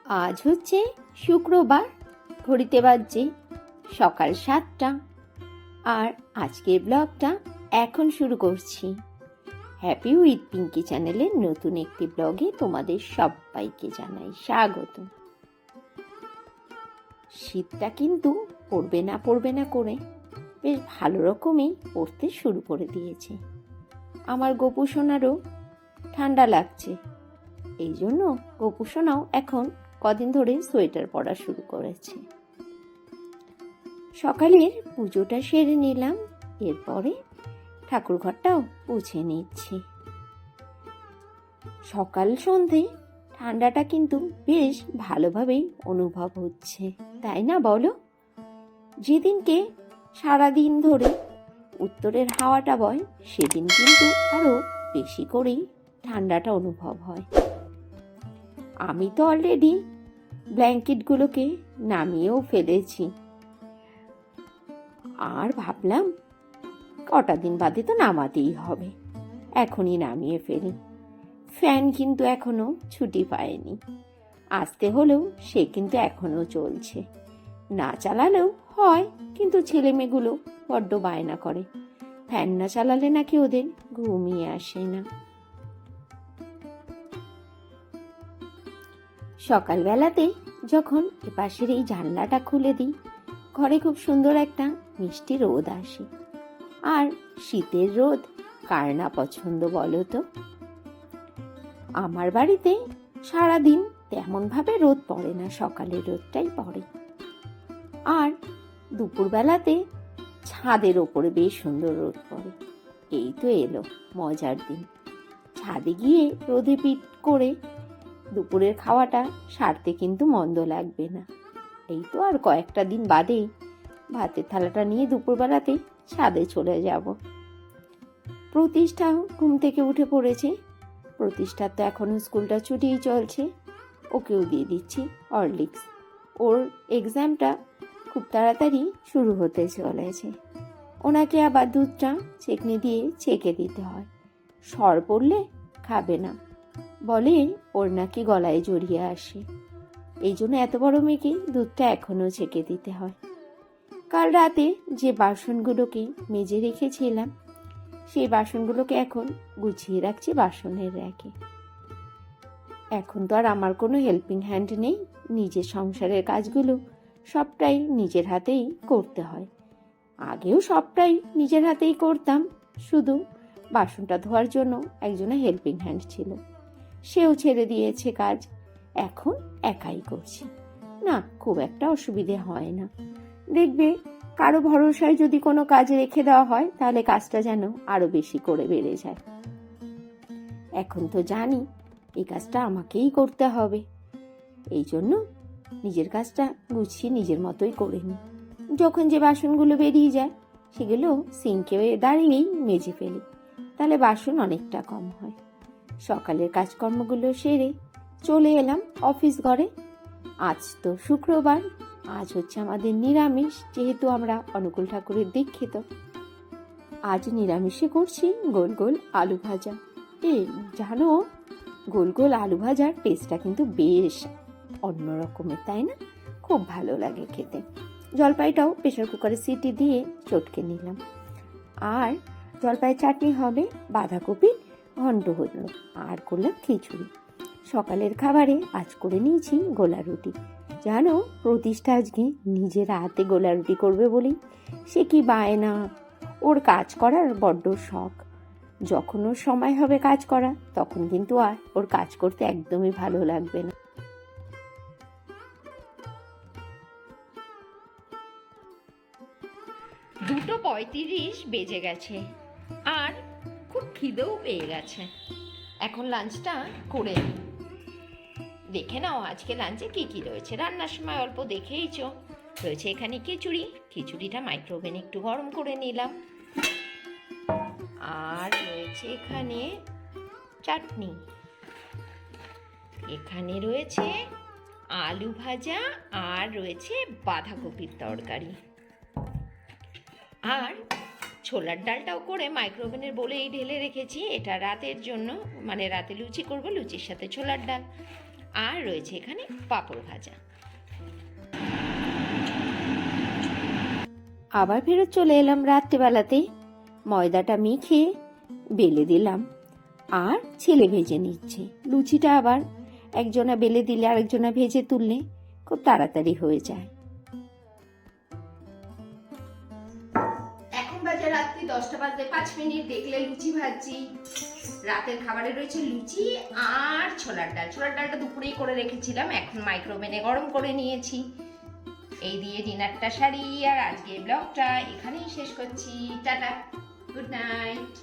আজ হচ্ছে শুক্রবার, ঘড়িতে বাজছে সকাল 7টা। আর আজকের ব্লগটা এখন শুরু করছি। হ্যাপি উইথ পিঙ্কি চ্যানেলের নতুন একটি ব্লগে তোমাদের সবাইকে জানাই স্বাগত। শীতটা কিন্তু পড়বে না করে বেশ ভালো রকমই পড়তে শুরু করে দিয়েছে। আমার গোপু সোনারও ঠান্ডা লাগছে, এই জন্য গোপু সোনাও এখন কদিন ধরে সোয়েটার পরা শুরু করেছে। সকালের পুজোটা সেরে নিলাম, এরপরে ঠাকুর ঘরটাও মুছে নিচ্ছি। সকাল সন্ধে ঠান্ডাটা কিন্তু বেশ ভালোভাবেই অনুভব হচ্ছে, তাই না বলো? যেদিনকে সারাদিন ধরে উত্তরের হাওয়াটা বয় সেদিন কিন্তু আরো বেশি করেই ঠান্ডাটা অনুভব হয়। আমি তো অলরেডি ব্ল্যাঙ্কেটগুলোকে নামিয়েও ফেলেছি, আর ভাবলাম কটা দিন বাদে তো নামাতেই হবে, এখনই নামিয়ে ফেলি। ফ্যান কিন্তু এখনো ছুটি পায়নি, আসতে হলেও সে কিন্তু এখনো চলছে। না চালালেও হয়, কিন্তু ছেলে মেয়েগুলো বড্ড বায়না করে, ফ্যান না চালালে নাকি ওদের ঘুমিয়ে আসে না। সকালবেলাতে যখন এপাশের এই জানলাটা খুলে দিই, ঘরে খুব সুন্দর একটা মিষ্টি রোদ আসে। আর শীতের রোদ কার না পছন্দ বলো তো? আমার বাড়িতে সারাদিন তেমনভাবে রোদ পড়ে না, সকালের রোদটাই পড়ে। আর দুপুরবেলাতে ছাদের ওপরে বেশ সুন্দর রোদ পড়ে। এই তো এলো মজার দিন, ছাদে গিয়ে রোদে পিঠ করে দুপুরের খাওয়াটা সারতে কিন্তু মন্দ লাগবে না। এই তো আর কয়েকটা দিন বাদেই ভাতের থালাটা নিয়ে দুপুরবেলাতে ছাদে চলে যাব। প্রতিষ্ঠা ঘুম থেকে উঠে পড়েছে। প্রতিষ্ঠার তো এখনো স্কুলটা ছুটিই চলছে, ওকেও দিয়ে দিচ্ছি হরলিক্স। ওর এক্সামটা খুব তাড়াতাড়ি শুরু হতে চলেছে, ওনাকে আবার দুধটা ছেঁকনি দিয়ে ছেঁকে দিতে হয়। সর পড়লে খাবে না, বলে ওর নাকি গলায় জড়িয়ে আসে। এই জন্য এত বড় মেয়েকে দুধটা এখনো ছেঁকে দিতে হয়। কাল রাতে যে বাসনগুলোকে মেজে রেখেছিলাম, সেই বাসনগুলোকে এখন গুছিয়ে রাখছি বাসনের র্যাকে। এখন তো আর আমার কোনো হেল্পিং হ্যান্ড নেই, নিজের সংসারের কাজগুলো সবটাই নিজের হাতেই করতে হয়। আগেও সবটাই নিজের হাতেই করতাম, শুধু বাসনটা ধোয়ার জন্য একজনের হেল্পিং হ্যান্ড ছিল, সেও ছেড়ে দিয়েছে কাজ, এখন একাই করছি। না, খুব একটা অসুবিধে হয় না। দেখবে কারো ভরসায় যদি কোনো কাজ রেখে দেওয়া হয়, তাহলে কাজটা যেন আরো বেশি করে বেড়ে যায়। এখন তো জানি এই কাজটা আমাকেই করতে হবে, এই জন্য নিজের কাজটা গুছিয়ে নিজের মতোই করে নিই। যখন যে বাসনগুলো বেরিয়ে যায় সেগুলো সিঙ্কে দাঁড়িয়েই মেজে ফেলি, তাহলে বাসন অনেকটা কম হয়। সকালের কাজকর্মগুলো সেরে চলে এলাম অফিস ঘরে। আজ তো শুক্রবার, আজ হচ্ছে আমাদের নিরামিষ, যেহেতু আমরা অনুকূল ঠাকুরের দীক্ষিত। আজ নিরামিষে করছি গোল গোল আলু ভাজা। জানো, গোল গোল আলু ভাজার টেস্টটা কিন্তু বেশ অন্য রকমের, তাই না? খুব ভালো লাগে খেতে। জলপাইটাও প্রেসার কুকারে সিটি দিয়ে চটকে নিলাম। আর জলপাইয়ের চাটনি হবে, বাঁধাকপি ঘন্ট হলো, আর করলাম খিচুড়ি। সকালের খাবারে আজ করে নিয়েছি গোলা রুটি। জানো, প্রতিষ্ঠা আজকে নিজের হাতে গোলা রুটি করবে বলেই সে কি বায়না! ওর কাজ করার বড্ড শখ। যখন ওর সময় হবে কাজ করা, তখন কিন্তু আর ওর কাজ করতে একদমই ভালো লাগবে না। 2:35 বেজে গেছে, আর খুব খিদেও পেয়ে গেছে। এখন লাঞ্চটা করে দেখে নাও আজকে লাঞ্চে কি কি রয়েছে। রান্নার সময় অল্প দেখেইছো, রয়েছে এখানে খিচুড়ি। খিচুড়িটা মাইক্রোওভেনে একটু গরম করে নিলাম। আর রয়েছে এখানে চাটনি, এখানে রয়েছে আলু ভাজা, আর রয়েছে বাঁধাকপির তরকারি। আর ছোলার ডালটাও করে মাইক্রোওভেনের বলেই ঢেলে রেখেছি, এটা রাতের জন্য, মানে রাতে লুচি করব, লুচির সাথে ছোলার ডাল। আর রয়েছে এখানে পাঁপড় ভাজা। আবার ফেরত চলে এলাম রাত্রেবেলাতে। ময়দাটা মেখে বেলে দিলাম, আর ছেলে ভেজে নিচ্ছে। লুচিটা আবার একজনা বেলে দিলে আরেকজনা ভেজে তুললে খুব তাড়াতাড়ি হয়ে যায়। এখন বাজে রাত্রি 10:05। দেখলে লুচি ভাজছি। রাতের খাবারে রয়েছে লুচি আর ছোলার ডাল। ছোলার ডালটা দুপুরেই করে রেখেছিলাম, এখন মাইক্রোওভেনে গরম করে নিয়েছি। এই দিয়ে ডিনারটা সারি, আর আজকে ব্লগটা এখানেই শেষ করছি। Tata, good night.